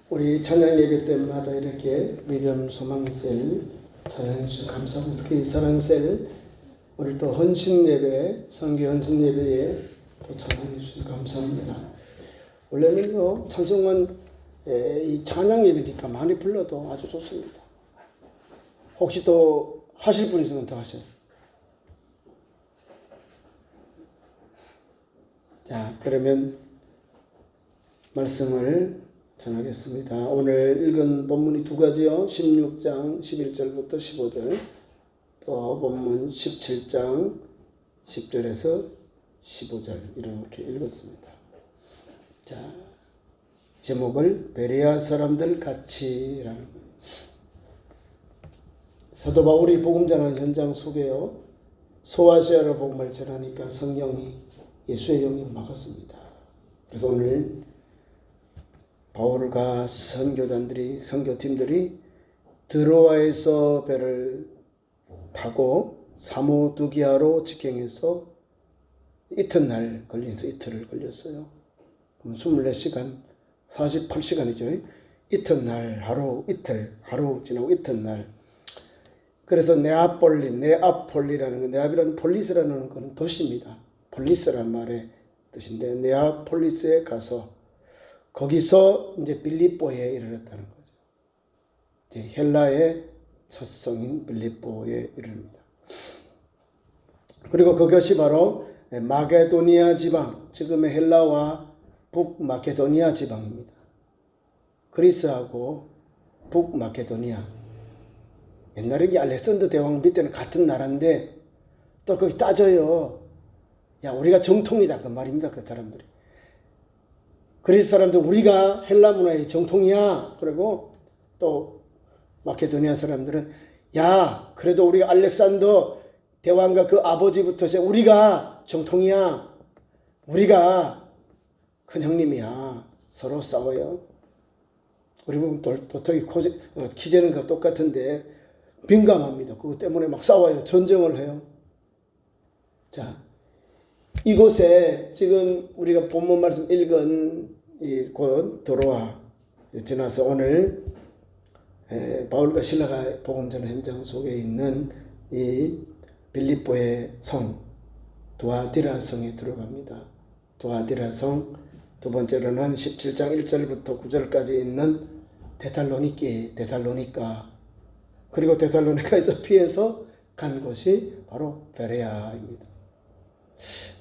우리 찬양 예배 때마다 이렇게 믿음 소망셀 찬양해 주셔서 감사하고, 특히 사랑셀 오늘 또 헌신 예배, 선교 헌신 예배에 또 찬양해 주셔서 감사합니다. 원래는 찬송은 이 찬양 예배니까 많이 불러도 아주 좋습니다. 혹시 또 하실 분 있으면 더 하세요. 자, 그러면 말씀을 전하겠습니다. 오늘 읽은 본문이 두 가지요. 16장 11절부터 15절, 또 본문 17장 10절에서 15절 이렇게 읽었습니다. 자, 제목을 베레아 사람들 같이라는 거예요. 사도 바울이 복음 전하는 현장 속에요, 소아시아로 복음을 전하니까 성령이, 예수의 영이 막았습니다. 그래서 오늘 바울과 선교팀들이 드로아에서 배를 타고 사모두기아로 직행해서 이튿날 이틀을 걸렸어요. 그럼 24시간, 48시간이죠. 이튿날, 하루 지나고 이튿날. 그래서 네아폴리라는 거, 네아비라는 폴리스라는 것은 도시입니다. 폴리스란 말의 뜻인데, 네아폴리스에 가서 거기서 이제 빌립보에 이르렀다는 거죠. 이제 헬라의 첫 성인 빌립보에 이릅니다. 그리고 그것이 바로 마게도니아 지방, 지금의 헬라와 북마케도니아 지방입니다. 그리스하고 북마케도니아. 옛날에 이게 알렉산더 대왕 밑에는 같은 나라인데 또 거기 따져요. 야, 우리가 정통이다 그 말입니다. 그 사람들이. 그리스 사람들 우리가 헬라 문화의 정통이야. 그리고 또 마케도니아 사람들은 야, 그래도 우리가 알렉산더 대왕과 그 아버지부터 우리가 정통이야. 우리가 큰 형님이야. 서로 싸워요. 우리 보면 도토기 키재는 거 똑같은데 민감합니다. 그것 때문에 막 싸워요. 전쟁을 해요. 자, 이곳에 지금 우리가 본문 말씀 읽은 곧 드로아 지나서 오늘 바울과 실라가 복음 전하는 현장 속에 있는 이 빌립보의 성 두아디라 성에 들어갑니다. 두아디라 성, 두 번째로는 17장 1절부터 9절까지 있는 데살로니가, 그리고 데살로니가에서 피해서 간 곳이 바로 베레아입니다.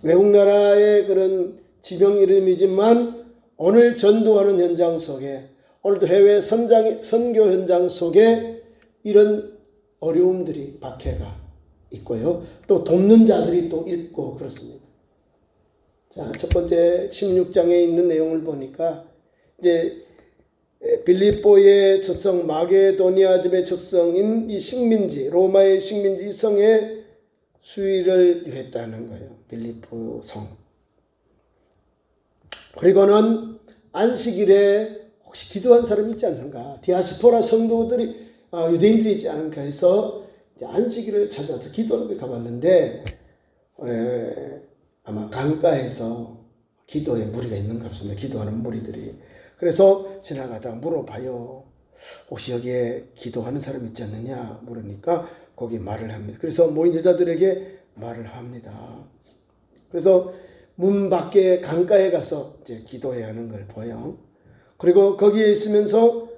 외국 나라의 그런 지명 이름이지만 오늘 전도하는 현장 속에, 오늘도 해외 선교 현장 속에 이런 어려움들이, 박해가 있고요. 또 돕는 자들이 또 있고 그렇습니다. 자, 첫 번째 16장에 있는 내용을 보니까 이제 빌립보의 젖성, 마게도니아 집의 젖성인 이 식민지, 로마의 식민지 이 성에 수위를 유했다는 거예요. 빌립보 성. 그리고는 안식일에 혹시 기도한 사람이 있지 않는가? 디아스포라 성도들이, 유대인들이 있지 않은가 해서 이제 안식일을 찾아서 기도를 가봤는데, 아마 강가에서 기도에 무리가 있는 것 같습니다. 기도하는 무리들이. 그래서 지나가다가 물어봐요. 혹시 여기에 기도하는 사람 있지 않느냐 물으니까 거기 말을 합니다. 그래서 모인 여자들에게 말을 합니다. 그래서 문 밖에 강가에 가서 이제 기도해야 하는 걸 보여. 그리고 거기에 있으면서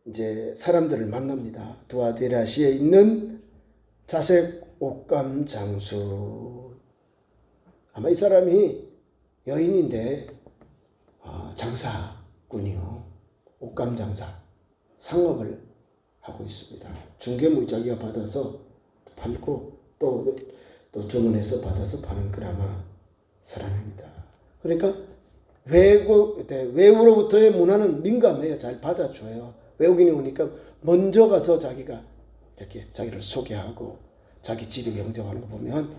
이제 사람들을 만납니다. 두아디라시에 있는 자색 옷감 장수. 아마 이 사람이 여인인데 장사꾼이요. 옷감 장사. 상업을 하고 있습니다. 중개물 자기가 받아서 팔고 또 주문해서 받아서 파는 그나마 사람입니다. 그러니까 외국으로부터의 문화는 민감해요. 잘 받아줘요. 외국인이 오니까 먼저 가서 자기가 이렇게 자기를 소개하고 자기 집에 영접하는 거 보면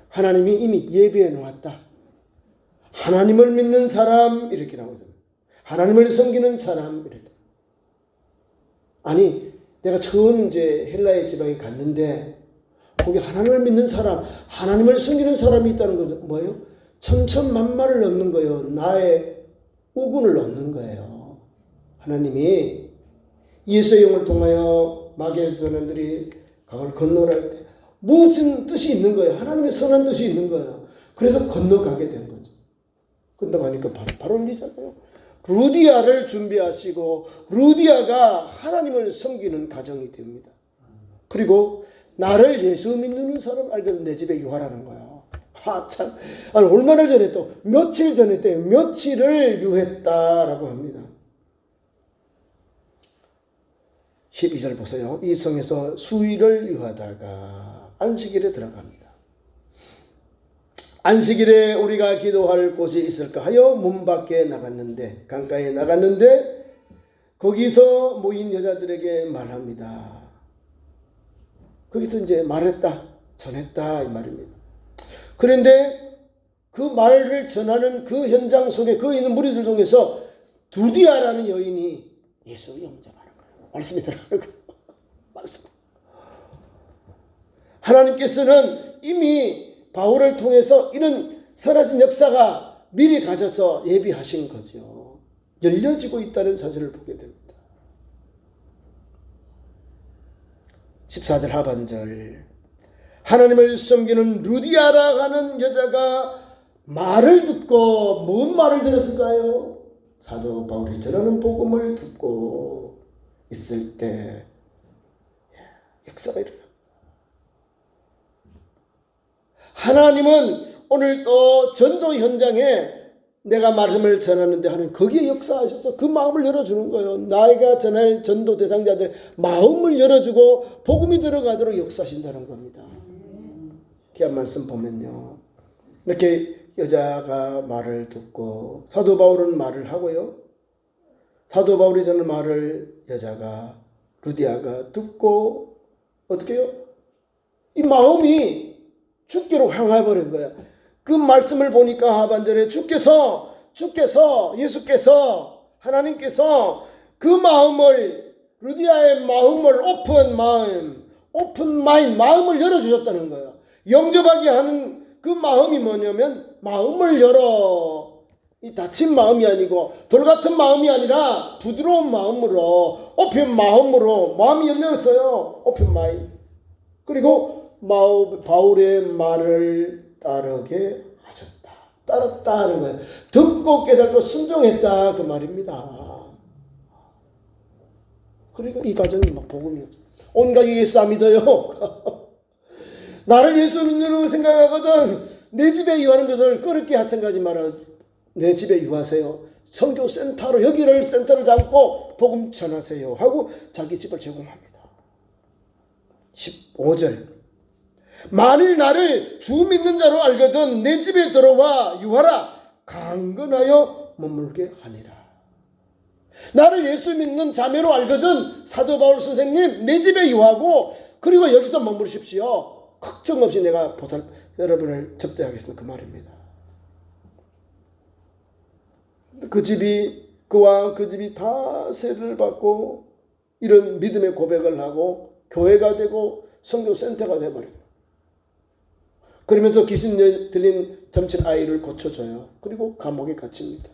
하나님이 이미 예비해 놓았다. 하나님을 믿는 사람 이렇게 나오잖아요. 하나님을 섬기는 사람 이렇게. 아니, 내가 처음 이제 헬라의 지방에 갔는데 거기 하나님을 믿는 사람, 하나님을 섬기는 사람이 있다는 것은 뭐예요? 천천만마를 얻는 거예요. 나의 우군을 얻는 거예요. 하나님이 예수의 영을 통하여 마귀의 전원들이 강을 건너갈 때 무슨 뜻이 있는 거예요? 하나님의 선한 뜻이 있는 거예요. 그래서 건너가게 된 거죠. 건너가니까 바로 일이잖아요. 루디아를 준비하시고 루디아가 하나님을 섬기는 가정이 됩니다. 그리고 나를 예수 믿는 사람 알거든 내 집에 유하라는 거야. 참. 아니, 얼마나 전에 또 며칠 전에 때 며칠을 유했다라고 합니다. 12절 보세요. 이 성에서 수일을 유하다가 안식일에 들어갑니다. 안식일에 우리가 기도할 곳이 있을까 하여 문 밖에 나갔는데 강가에 나갔는데 거기서 모인 여자들에게 말합니다. 거기서 이제 말했다, 전했다 이 말입니다. 그런데 그 말을 전하는 그 현장 속에 그 있는 무리들 중에서 두디아라는 여인이 예수를 영접하는 거예요. 말씀이 들어가는 거예요. 말씀. 하나님께서는 이미 바울을 통해서 이런 선하신 역사가 미리 가셔서 예비하신 거죠. 열려지고 있다는 사실을 보게 됩니다. 14절 하반절 하나님을 섬기는 루디아라 하는 여자가 말을 듣고 뭔 말을 들었을까요? 사도 바울이 전하는 복음을 듣고 있을 때 역사가 일어납니다. 하나님은 오늘 또 전도 현장에 내가 말씀을 전하는데 하는 거기에 역사하셔서 그 마음을 열어주는 거예요. 나이가 전할 전도 대상자들 마음을 열어주고 복음이 들어가도록 역사하신다는 겁니다. 귀한 말씀 보면요. 이렇게 여자가 말을 듣고 사도 바울은 말을 하고요. 사도 바울이 전하는 말을 여자가 루디아가 듣고 어떻게 해요? 이 마음이 주께로 향해버린 거야. 그 말씀을 보니까 하반절에 주께서 예수께서 하나님께서 그 마음을 루디아의 마음을 오픈 마음을 열어주셨다는 거예요. 영접하게 하는 그 마음이 뭐냐면 마음을 열어 이 닫힌 마음이 아니고 돌 같은 마음이 아니라 부드러운 마음으로 오픈 마음으로 마음이 열렸어요. 오픈 마음. 그리고 바울의 말을 따르게 하셨다. 따랐다 하는 거예요. 듣고 깨닫고 순종했다 그 말입니다. 그러니까 이 가정이 막 복음이었어요. 온 가족이 예수 안 믿어요. 나를 예수 믿는 생각하거든 내 집에 유하는 것을 꺼렵게 할 생각하지 마라. 내 집에 유하세요. 선교 센터로 여기를 센터를 잡고 복음 전하세요 하고 자기 집을 제공합니다. 15절 만일 나를 주 믿는 자로 알거든 내 집에 들어와 유하라 강건하여 머물게 하니라. 나를 예수 믿는 자매로 알거든 사도 바울 선생님 내 집에 유하고 그리고 여기서 머무르십시오. 걱정 없이 내가 여러분을 접대하겠습니다. 그 말입니다. 그와 그 집이 다 세를 받고 이런 믿음의 고백을 하고 교회가 되고 선교센터가 되어버려요. 그러면서 귀신 들린 점친 아이를 고쳐줘요. 그리고 감옥에 갇힙니다.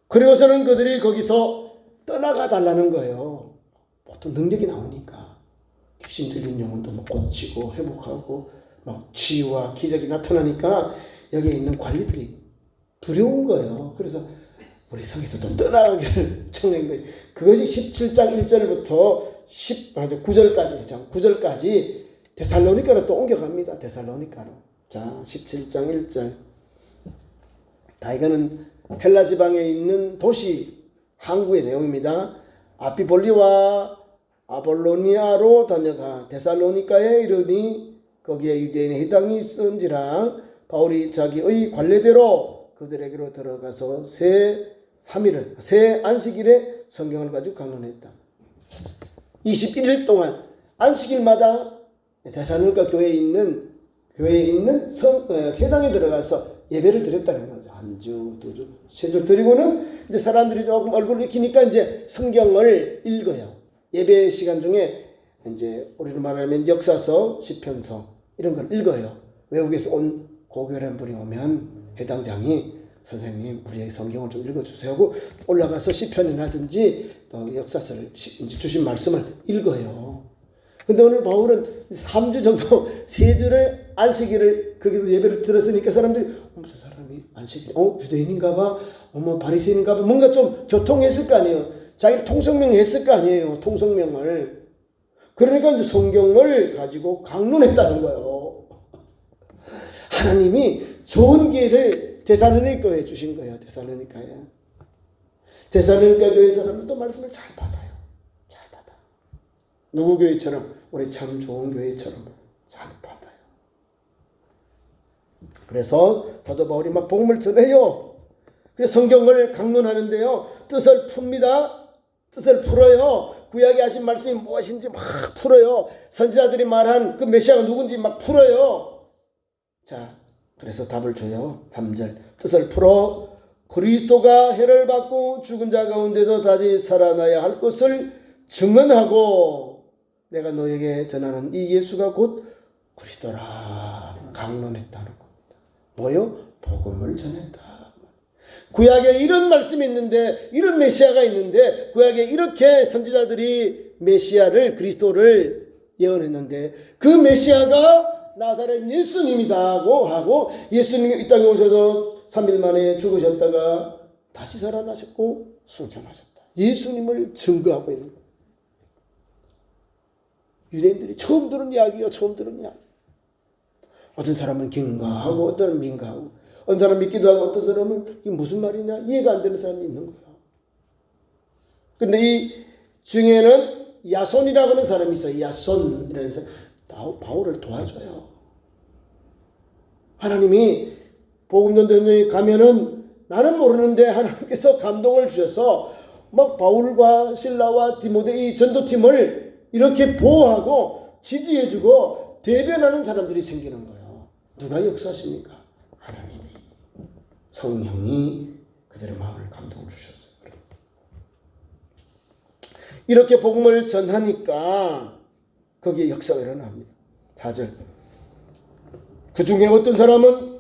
그리고서는 그들이 거기서 떠나가 달라는 거예요. 보통 능력이 나오니까 귀신 들린 영혼도 막 고치고 회복하고 막 치유와 기적이 나타나니까 여기에 있는 관리들이 두려운 거예요. 그래서 우리 성에서 좀 떠나가기를 청한 거예요. 그것이 17장 1절부터 9절까지 데살로니가로 또 옮겨갑니다. 데살로니가로. 자, 17장 1절. 다 이거는 헬라 지방에 있는 도시 항구의 내용입니다. 아피볼리와 아볼로니아로 다녀가 데살로니가에 이르니 거기에 유대인의 회당이 있은지라 바울이 자기의 관례대로 그들에게로 들어가서 새 안식일에 성경을 가지고 강론했다. 21일 동안 안식일마다 데살로니가 교회에 있는 회당에 들어가서 예배를 드렸다는 거죠. 한 주, 두 주, 세 주 드리고는 이제 사람들이 조금 얼굴을 익히니까 이제 성경을 읽어요. 예배 시간 중에 이제 우리로 말하면 역사서, 시편서 이런 걸 읽어요. 외국에서 온 고교란 분이 오면 해당장이 선생님 우리에게 성경을 좀 읽어주세요 하고 올라가서 시편이라든지 또 역사서를 주신 말씀을 읽어요. 근데 오늘 바울은 3주 정도 3주를 안식일을 거기서 예배를 들었으니까 사람들이 저 사람이 안식일 유대인인가 봐, 바리새인인가 봐, 뭔가 좀 교통했을 거 아니에요. 자기 통성명 했을 거 아니에요. 통성명을. 그러니까 이제 성경을 가지고 강론했다는 거예요. 하나님이 좋은 기회를 데살로니가에 주신 거예요. 데살로니가에. 데살로니가 교회 사람들도 말씀을 잘 받아요. 잘 받아. 누구 교회처럼? 우리 참 좋은 교회처럼 잘 받아요. 그래서 사도 바울이 막 복음을 전해요. 그래서 성경을 강론하는데요. 뜻을 풉니다. 뜻을 풀어요. 구약에 하신 말씀이 무엇인지 막 풀어요. 선지자들이 말한 그 메시아가 누군지 막 풀어요. 자, 그래서 답을 줘요. 3절. 뜻을 풀어 그리스도가 해를 받고 죽은 자 가운데서 다시 살아나야 할 것을 증언하고 내가 너에게 전하는 이 예수가 곧 그리스도라 강론했다는 겁니다. 뭐요? 복음을 전했다. 구약에 이런 말씀이 있는데, 이런 메시아가 있는데, 구약에 이렇게 선지자들이 메시아를, 그리스도를 예언했는데, 그 메시아가 나사렛 예수님이다고 하고, 예수님이 이 땅에 오셔서 3일 만에 죽으셨다가 다시 살아나셨고 승천하셨다. 예수님을 증거하고 있는 거예요. 유대인들이 처음 들은 이야기요. 처음 들은 이야기. 어떤 사람은 경가하고 어떤 사람은 민가하고 어떤 사람은 믿기도 하고 어떤 사람은 이게 무슨 말이냐 이해가 안 되는 사람이 있는 거야. 근데 이 중에는 야손이라고 하는 사람이 있어요. 야손이라는 사람. 바울을 도와줘요. 하나님이 복음 전도에 가면은 나는 모르는데 하나님께서 감동을 주셔서 막 바울과 실라와 디모데 이 전도팀을 이렇게 보호하고 지지해주고 대변하는 사람들이 생기는 거예요. 누가 역사하십니까? 하나님이. 성령이 그들의 마음을 감동을 주셨어요. 이렇게 복음을 전하니까 거기에 역사가 일어납니다. 4절. 그 중에 어떤 사람은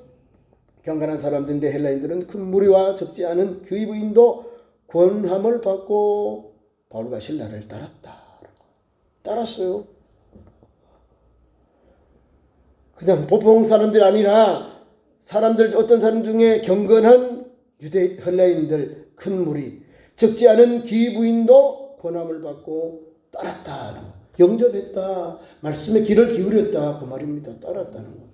경건한 사람들인데 헬라인들은 큰 무리와 적지 않은 교의부인도 권함을 받고 바울과 실라를 따랐다. 따랐어요. 그냥 보통 사람들이 아니라 사람들 어떤 사람 중에 경건한 유대 헬라인들 큰 무리 적지 않은 귀부인도 권함을 받고 따랐다. 영접했다. 말씀에 귀를 기울였다. 그 말입니다. 따랐다는 거.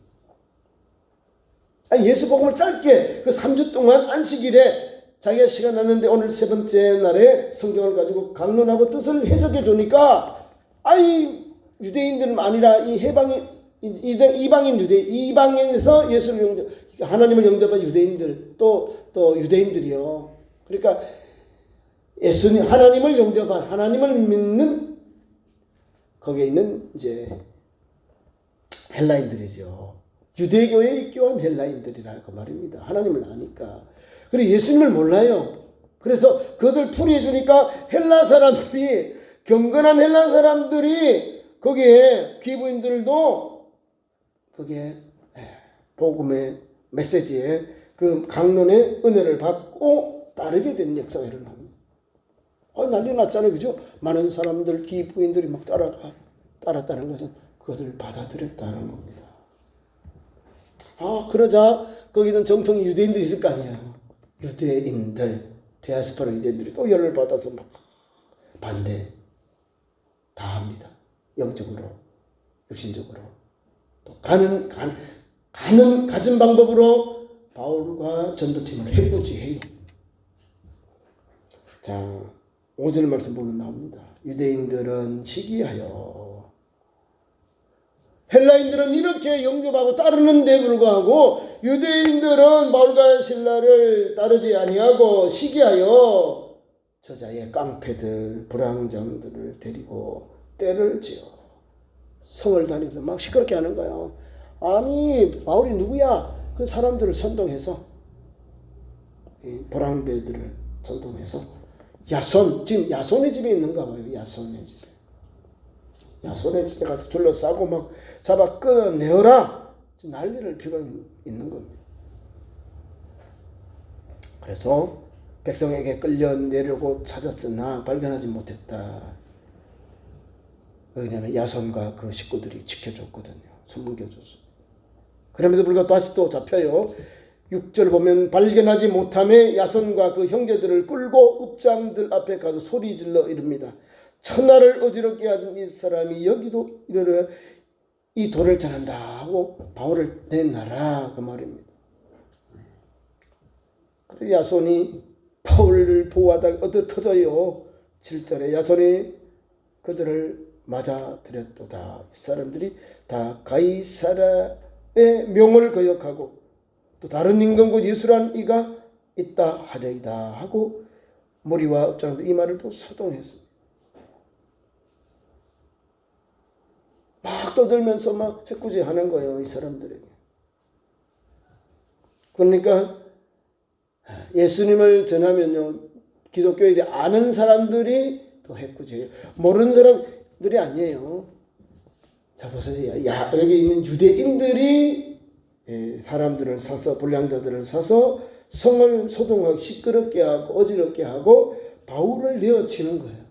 아니 예수 복음을 짧게 그 3주 동안 안식일에 자기가 시간 났는데 오늘 세 번째 날에 성경을 가지고 강론하고 뜻을 해석해 주니까 아이 유대인들은 아니라 이 해방인 이방인 이방인에서 예수를 영접 하나님을 영접한 유대인들 또 유대인들이요. 그러니까 예수님 하나님을 영접한 하나님을 믿는 거기에 있는 이제 헬라인들이죠. 유대교에 입교한 헬라인들이라 그 말입니다. 하나님을 아니까. 그리고 예수님을 몰라요. 그래서 그들 풀이해 주니까 헬라 사람들이 경건한 헬라 사람들이 거기에 귀부인들도 거기에 복음의 메시지에 그 강론의 은혜를 받고 따르게 된 역사가 일어납니다. 난리 났잖아요. 그죠? 많은 사람들 귀부인들이 막 따랐다는 것은 그것을 받아들였다는 겁니다. 그러자 거기는 정통 유대인들이 있을 거 아니에요. 유대인들, 디아스포라 유대인들이 또 열을 받아서 막 반대 다 합니다. 영적으로, 육신적으로. 또 가진 방법으로 바울과 전도팀을 해부지해요. 자, 5절 말씀 보면 나옵니다. 유대인들은 시기하여 헬라인들은 이렇게 영접하고 따르는데 불구하고 유대인들은 바울과 실라를 따르지 아니하고 시기하여 저자의 깡패들 불황장들을 데리고 때를 지어 성을 다니면서 막 시끄럽게 하는 거예요. 아니 바울이 누구야? 그 사람들을 선동해서 불황배들을 선동해서 지금 야손의 집에 있는가 봐요. 야손의 집에 가서 둘러싸고 막 잡아 끌어내어라. 난리를 피고 있는 겁니다. 그래서 백성에게 끌려내려고 찾았으나 발견하지 못했다. 왜냐하면 야손과 그 식구들이 지켜줬거든요. 숨겨줬어요. 그럼에도 불구하고 다시 또 잡혀요. 6절 보면 발견하지 못함에 야손과 그 형제들을 끌고 읍장들 앞에 가서 소리질러 이릅니다. 천하를 어지럽게 하던 이 사람이 여기도 이르러 이 돌을 잘한다 하고 바울을 내놔라 그 말입니다. 그래서 야손이 바울을 보호하다가 얻어터져요. 7절에 야손이 그들을 맞아들였도다. 이 사람들이 다 가이사랴의 명을 거역하고 또 다른 임금고 예수란 이가 있다 하되이다 하고 무리와 업장들 이 말을 또 소동했습니다. 막 떠들면서 막 해꾸지하는 거예요. 이 사람들에게. 그러니까 예수님을 전하면요, 기독교에 대해 아는 사람들이 더 해꾸지해요. 모르는 사람들이 아니에요. 자 보세요. 여기 있는 유대인들이 사람들을 사서 불량자들을 사서 성을 소동하고 시끄럽게 하고 어지럽게 하고 바울을 내어치는 거예요.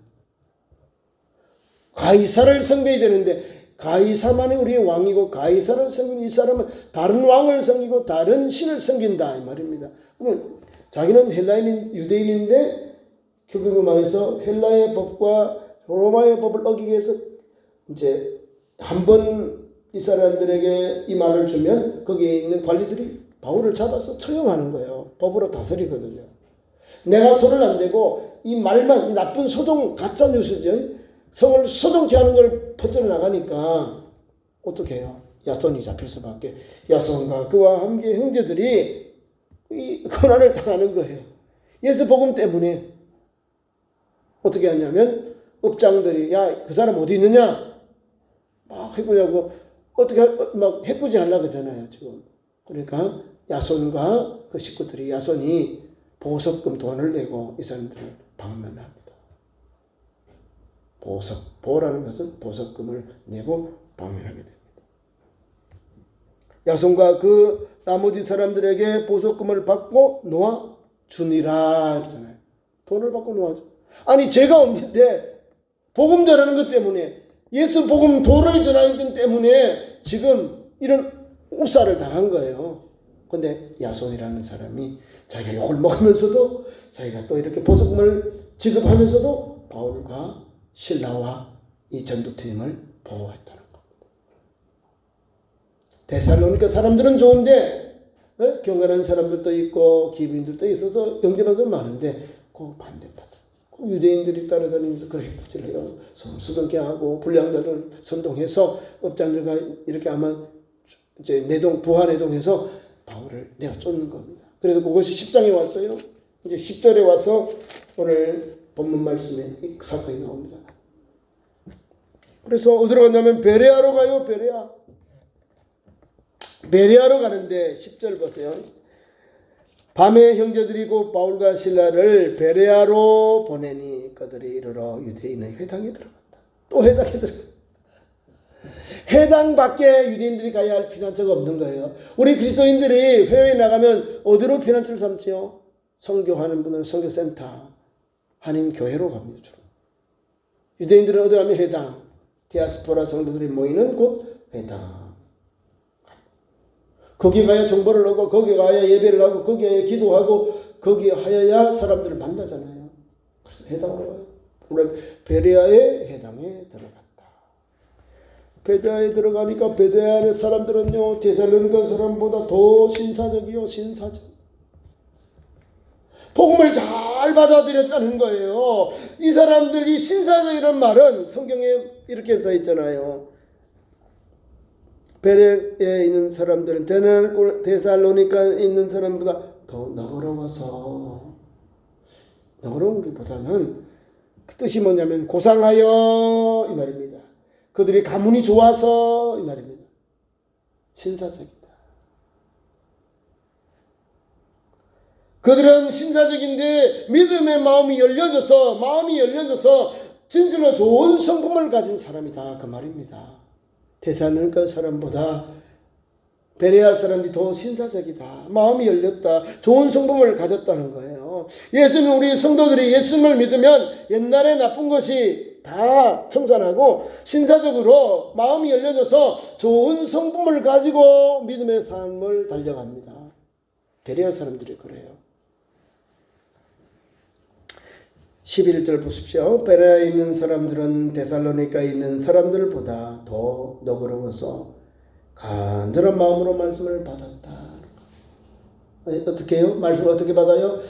가이사를 섬겨야 되는데 가이사만이 우리의 왕이고 가이사를 섬기는 이 사람은 다른 왕을 섬기고 다른 신을 섬긴다 이 말입니다. 그러면 자기는 헬라인 유대인인데 교육을 망해서 헬라의 법과 로마의 법을 어기기 위해서 이제 한번 이 사람들에게 이 말을 주면 거기에 있는 관리들이 바울을 잡아서 처형하는 거예요. 법으로 다스리거든요. 내가 손을 안 대고 이 말만 나쁜 소동 가짜 뉴스죠. 성을 소동케 하는 걸 퍼져 나가니까 어떻게 해요? 야손이 잡힐 수밖에. 야손과 그와 함께 형제들이 이 고난을 당하는 거예요. 예수 복음 때문에. 어떻게 하냐면 업장들이 야 그 사람 어디 있느냐 막 해꾸지하고 어떻게 막 해꾸지 하려고 하잖아요 지금. 그러니까 야손과 그 식구들이 야손이 보석금 돈을 내고 이 사람들을 방문합니다. 보라는 것은 보석금을 내고 방문하게 됩니다. 야손과 그 나머지 사람들에게 보석금을 받고 놓아 주니라 그러잖아요. 돈을 받고 놓아 주. 아니 죄가 없는데 복음 전하는 것 때문에 예수 복음 도를 전하는 것 때문에 지금 이런 우사를 당한 거예요. 근데 야손이라는 사람이 자기가 욕을 먹으면서도 자기가 또 이렇게 보석금을 지급하면서도 바울과 신라와 이 전도팀을 보호했다는 겁니다. 데살로니가 사람들은 좋은데 경건한 사람들도 있고 기부인들도 있어서 영접하는 많은데 그 반대파다. 그 유대인들이 따라다니면서 그 해코지를 해요. 수동케 하고 불량자를 선동해서 업장들과 이렇게 아마 이제 부하내동해서 바울을 내어 쫓는 겁니다. 그래서 그것이 10장에 왔어요. 이제 10절에 와서 오늘 본문 말씀에 이 사건이 나옵니다. 그래서 어디로 갔냐면 베레아로 가요. 베레아로 가는데 10절 보세요. 밤에 형제들이 곧 바울과 신라를 베레아로 보내니 그들이 이르러 유대인의 회당에 들어갔다. 또 회당에 들어갔다. 회당 밖에 유대인들이 가야 할 피난처가 없는 거예요. 우리 그리스도인들이 해외에 나가면 어디로 피난처를 삼지요? 선교하는 분은 선교센터, 한인교회로 갑니다. 주로. 유대인들은 어디 가면 회당, 디아스포라 성도들이 모이는 곳 회당. 거기 가야 정보를 얻고 거기 가야 예배를 하고 거기 가야 기도하고 거기 하여야 사람들을 만나잖아요. 그래서 회당으로 가요. 물론 베레아의 회당에 들어갔다. 베레아에 들어가니까 베레아의 사람들은요 데살로니가 사람보다 더 신사적이요. 신사적. 복음을 잘 받아들였다는 거예요. 이 사람들이 신사적이라는 말은 성경에 이렇게 돼 있잖아요. 베레아에 있는 사람들은 데살로니가 있는 사람보다 더 너그러워서, 너그러운 것보다는 그 뜻이 뭐냐면 고상하여 이 말입니다. 그들이 가문이 좋아서 이 말입니다. 신사적이다. 그들은 신사적인데 믿음의 마음이 열려져서 진실로 좋은 성품을 가진 사람이다 그 말입니다. 데살로니가 사람보다 베레아 사람들이 더 신사적이다. 마음이 열렸다. 좋은 성품을 가졌다는 거예요. 예수님, 우리 성도들이 예수님을 믿으면 옛날에 나쁜 것이 다 청산하고 신사적으로 마음이 열려져서 좋은 성품을 가지고 믿음의 삶을 달려갑니다. 베레아 사람들이 그래요. 11절 보십시오. 베레아에 있는 사람들은 데살로니가에 있는 사람들보다 더 너그러워서 간절한 마음으로 말씀을 받았다. 어떻게 해요? 말씀을 어떻게 받아요?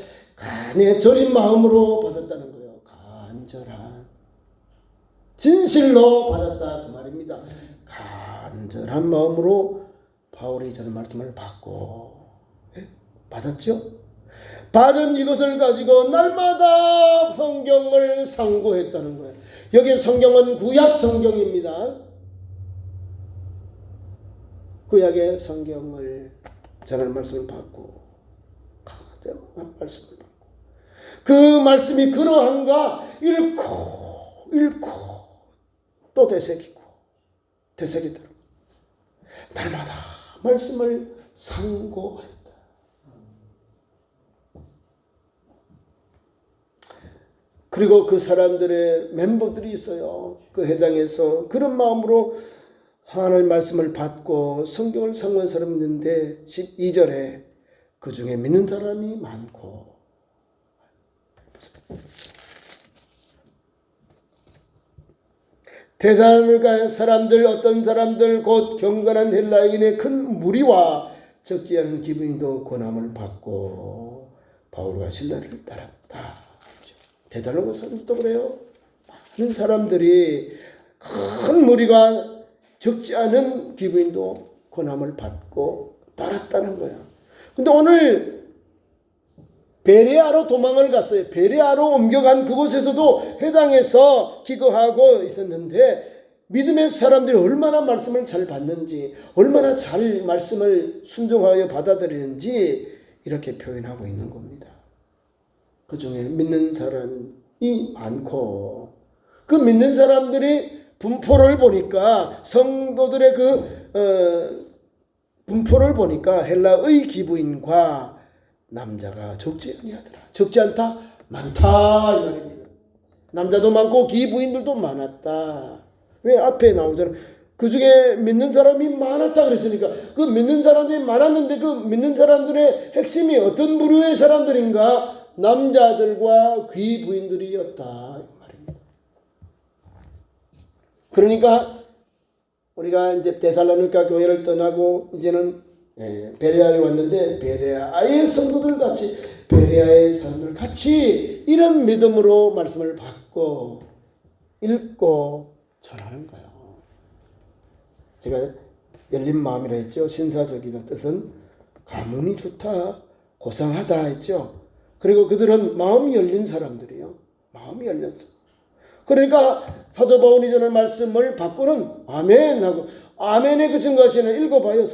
절인 마음으로 받았다는 거예요. 간절한, 진실로 받았다 그 말입니다. 간절한 마음으로 바울이 저는 말씀을 받고, 받았죠? 받은 이것을 가지고 날마다 성경을 상고했다는 거예요. 여기 성경은 구약 성경입니다. 구약의 성경을 전하는 말씀을 받고, 말씀을 받고, 그 말씀이 그러한가 읽고 또 되새기고 되새기더라. 날마다 말씀을 상고했다. 그리고 그 사람들의 멤버들이 있어요. 그 해당에서 그런 마음으로 하나님의 말씀을 받고 성경을 상고한 사람이 있는데 12절에 그 중에 믿는 사람이 많고, 대단한 사람들, 어떤 사람들 곧 경건한 헬라인의 큰 무리와 적지 않은 기브인도 권함을 받고 바울과 실라를 따랐다. 대단한 사람들도 그래요. 많은 사람들이, 큰 무리가 적지 않은 기브인도 권함을 받고 따랐다는 거야. 근데 오늘 베레아로 도망을 갔어요. 베레아로 옮겨간 그곳에서도 회당에서 기거하고 있었는데 믿음의 사람들이 얼마나 말씀을 잘 받는지, 얼마나 잘 말씀을 순종하여 받아들이는지 이렇게 표현하고 있는 겁니다. 그 중에 믿는 사람이 많고, 그 믿는 사람들이 분포를 보니까, 성도들의 분포를 보니까 헬라의 기부인과 남자가 적지 아니하더라. 적지 않다? 많다 이 말입니다. 남자도 많고 기부인들도 많았다. 왜 앞에 나오잖아. 그 중에 믿는 사람이 많았다 그랬으니까, 그 믿는 사람들이 많았는데 그 믿는 사람들의 핵심이 어떤 부류의 사람들인가? 남자들과 귀부인들이었다. 그러니까 우리가 이제 데살로니가 교회를 떠나고 이제는 베레아에 왔는데, 베레아의 성도들 같이, 베레아의 사람들 같이 이런 믿음으로 말씀을 받고 읽고 전하는 거예요. 제가 열린 마음이라 했죠. 신사적이라는 뜻은 가문이 좋다, 고상하다 했죠. 그리고 그들은 마음이 열린 사람들이에요. 마음이 열렸어. 그러니까 사도 바울이 전한 말씀을 받고는 아멘 하고, 아멘의 그 증거시는 읽어봐요.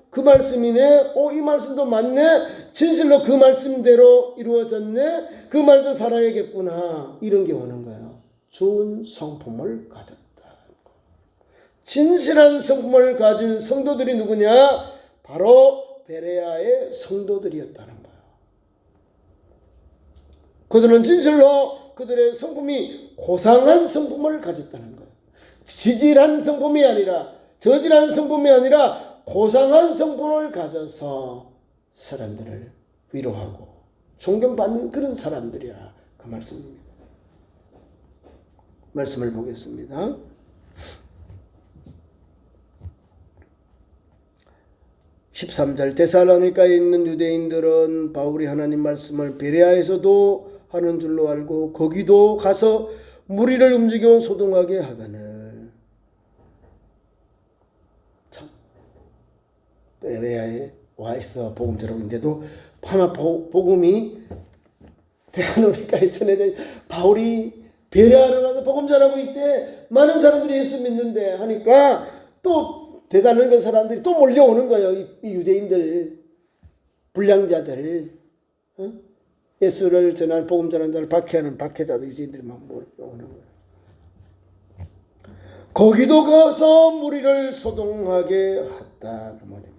그 말씀이네. 이 말씀도 맞네. 진실로 그 말씀대로 이루어졌네. 그 말도 살아야겠구나. 이런 게 오는 거예요. 좋은 성품을 가졌다. 진실한 성품을 가진 성도들이 누구냐? 바로 베레아의 성도들이었다는 거예요. 그들은 진실로 그들의 성품이 고상한 성품을 가졌다는 거예요. 지질한 성품이 아니라, 저질한 성품이 아니라 고상한 성품을 가져서 사람들을 위로하고 존경받는 그런 사람들이야. 그 말씀입니다. 말씀을 보겠습니다. 13절 데살로니가에 있는 유대인들은 바울이 하나님 말씀을 베레아에서도 하는 줄로 알고 거기도 가서 무리를 움직여 소동하게 하거늘. 참, 베레아에 와서 복음 전하는데도 파마 복음이 데살로니가에 전해져, 바울이 베레아로 가서 복음 전하고 있대. 많은 사람들이 예수 믿는데 하니까 또 대단한 사람들이 또 몰려오는 거예요. 이 유대인들, 불량자들, 예수를 전하는 복음 전하는 자를 박해하는 박해자들, 유대인들이 막 몰려오는 거예요. 거기도 가서 무리를 소동하게 했다 그 말입니다.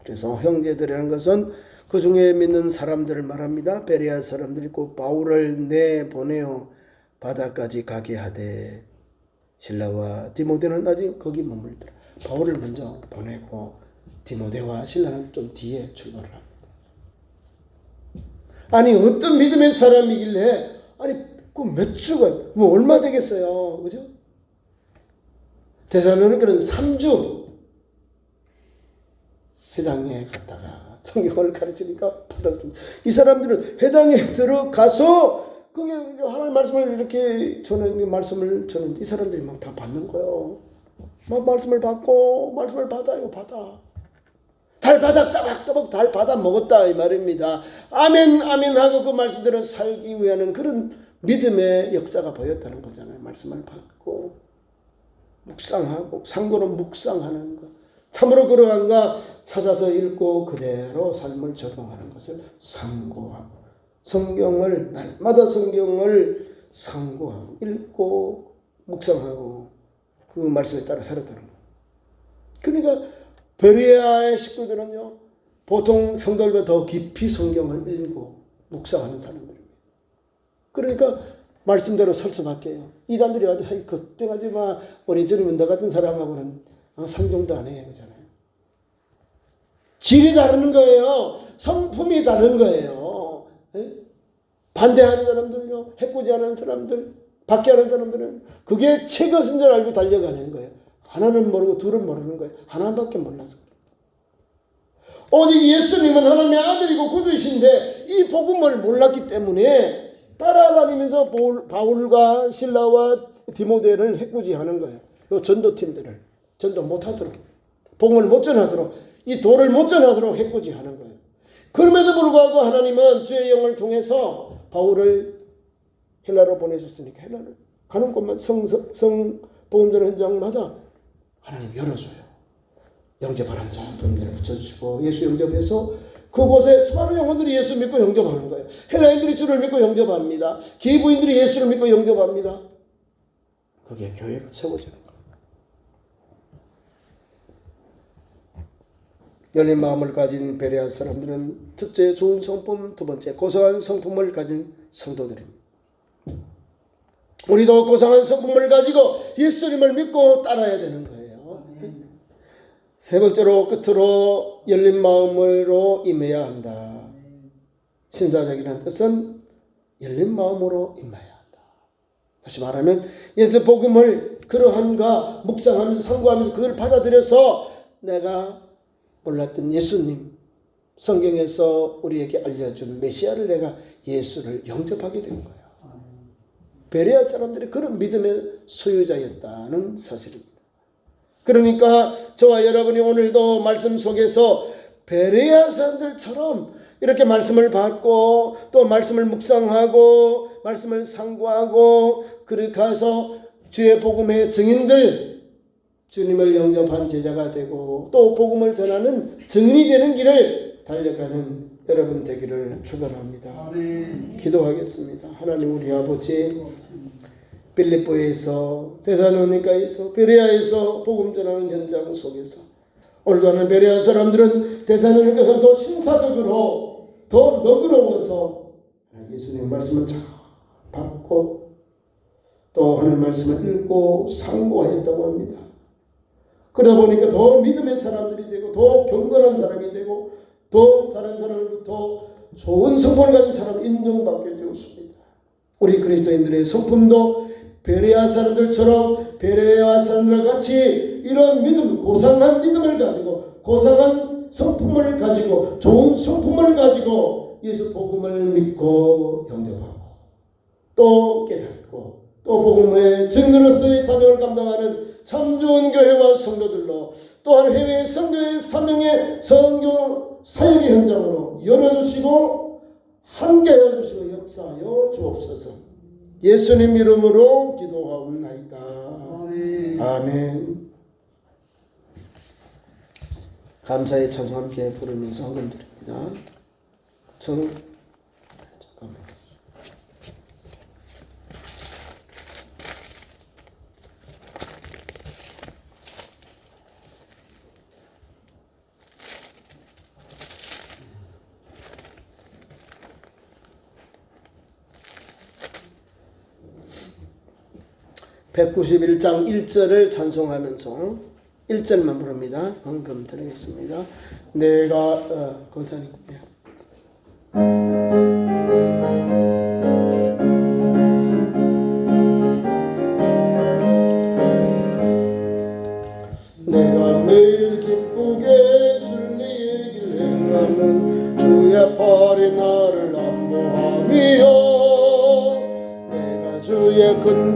그래서 형제들이라는 것은 그 중에 믿는 사람들을 말합니다. 베레아 사람들이 꼭 바울을 내보내어 바다까지 가게 하되 실라와 디모데는 아직 거기 머물더라. 바울을 먼저 보내고 디모데와 실라는 좀 뒤에 출발을 합니다. 아니 어떤 믿음의 사람이길래 그 몇 주가 뭐 얼마 되겠어요, 그죠? 데살로니가는 3주 해당에 갔다가 성경을 가르치니까 이 사람들은 해당에 들어가서 그게 하나님 말씀을 이렇게 저는 말씀을 저는 이 사람들이 막 다 받는 거예요. 막 말씀을 받고 말씀을 받아요, 받아. 달 받아 따박따박 달 받아 먹었다 이 말입니다. 아멘 아멘 하고 그 말씀대로 살기 위한 그런 믿음의 역사가 보였다는 거잖아요. 말씀을 받고 묵상하고 상고로 묵상하는 것. 참으로 그러한가 찾아서 읽고 그대로 삶을 적용하는 것을 상고하고 성경을 날마다 성경을 상고하고 읽고 묵상하고 그 말씀에 따라 살았다는 거예요. 그러니까 베레아의 식구들은요 보통 성도들보다 더 깊이 성경을 읽고 묵상하는 사람들입니다. 그러니까 말씀대로 설 수밖에 해요. 이단들이 와도 걱정하지 마. 우리 주님은 너 같은 사람하고는 상종도 안 해. 그러잖아요. 질이 다른 거예요. 성품이 다른 거예요. 에? 반대하는 사람들요. 해코지하는 사람들, 박해하는 사람들은 그게 최고인 줄 알고 달려가는 거예요. 하나는 모르고 둘은 모르는 거예요. 하나밖에 몰라서. 오직 예수님은 하나님의 아들이고 구주이신데 이 복음을 몰랐기 때문에 따라다니면서 바울과 실라와 디모데를 해코지하는 거예요. 요 전도팀들을 전도 못하도록 복음을 못 전하도록 이 도를 못 전하도록 해코지하는 거예요. 그럼에도 불구하고 하나님은 주의 영을 통해서 바울을 헬라로 보내셨으니까 헬라를 가는 곳만 복음전 현장마다 하나님 열어줘요. 영접하는 자 돈들을 붙여주시고 예수 영접해서 그곳에 수많은 영혼들이 예수 믿고 영접하는 거예요. 헬라인들이 주를 믿고 영접합니다. 기부인들이 예수를 믿고 영접합니다. 그게 교회가 세워지는 거예요. 열린 마음을 가진 베레아 사람들은 첫째 좋은 성품, 두 번째 고상한 성품을 가진 성도들입니다. 우리도 고상한 성품을 가지고 예수님을 믿고 따라야 되는 거예요. 세 번째로 끝으로 열린 마음으로 임해야 한다. 신사적이라는 뜻은 열린 마음으로 임해야 한다. 다시 말하면 예수 복음을 그러한가 묵상하면서 상고하면서 그걸 받아들여서 내가 몰랐던 예수님 성경에서 우리에게 알려준 메시아를 내가 예수를 영접하게 된 거예요. 베레아 사람들이 그런 믿음의 소유자였다는 사실입니다. 그러니까 저와 여러분이 오늘도 말씀 속에서 베레아 사람들처럼 이렇게 말씀을 받고 또 말씀을 묵상하고 말씀을 상고하고 그렇게 해서 주의 복음의 증인들 주님을 영접한 제자가 되고 또 복음을 전하는 증인이 되는 길을 달려가는 여러분 되기를 축원합니다. 기도하겠습니다. 하나님 우리 아버지 빌립보에서 데살로니가에서 베레아에서 복음 전하는 현장 속에서 오늘도 하는 베레아 사람들은 데살로니가에서 더 신사적으로 더 너그러워서 예수님 말씀을 잘 받고 또 하는 말씀을 읽고 상고하였다고 합니다. 그러다 보니까 더 믿음의 사람들이 되고 더 경건한 사람이 되고 더 다른 사람으로부터 좋은 성품을 가진 사람 인정받게 되었습니다. 우리 그리스도인들의 성품도 베레아 사람들처럼 베레아 사람들과 같이 이런 믿음, 고상한 믿음을 가지고 고상한 성품을 가지고 좋은 성품을 가지고 예수 복음을 믿고 영접하고 또 깨닫고 또 복음의 증거로서의 사명을 감당하는 참 좋은 교회와 성도들로 또한 해외 성교의 사명의 성교 사역의 현장으로 열어주시고 함께해 주시고 역사하여 주옵소서. 예수님 이름으로 기도하옵나이다. 아멘. 감사의 찬송 함께 부르면서 헌금 드립니다. 잠깐만요. 191장 1절을 찬송하면서 1절만 부릅니다. 헌금 드리겠습니다. 내가 권사님 내가 매일 기쁘게 순리의 길 행하는 주의 팔이 나를 안보함이요 내가 주의 큰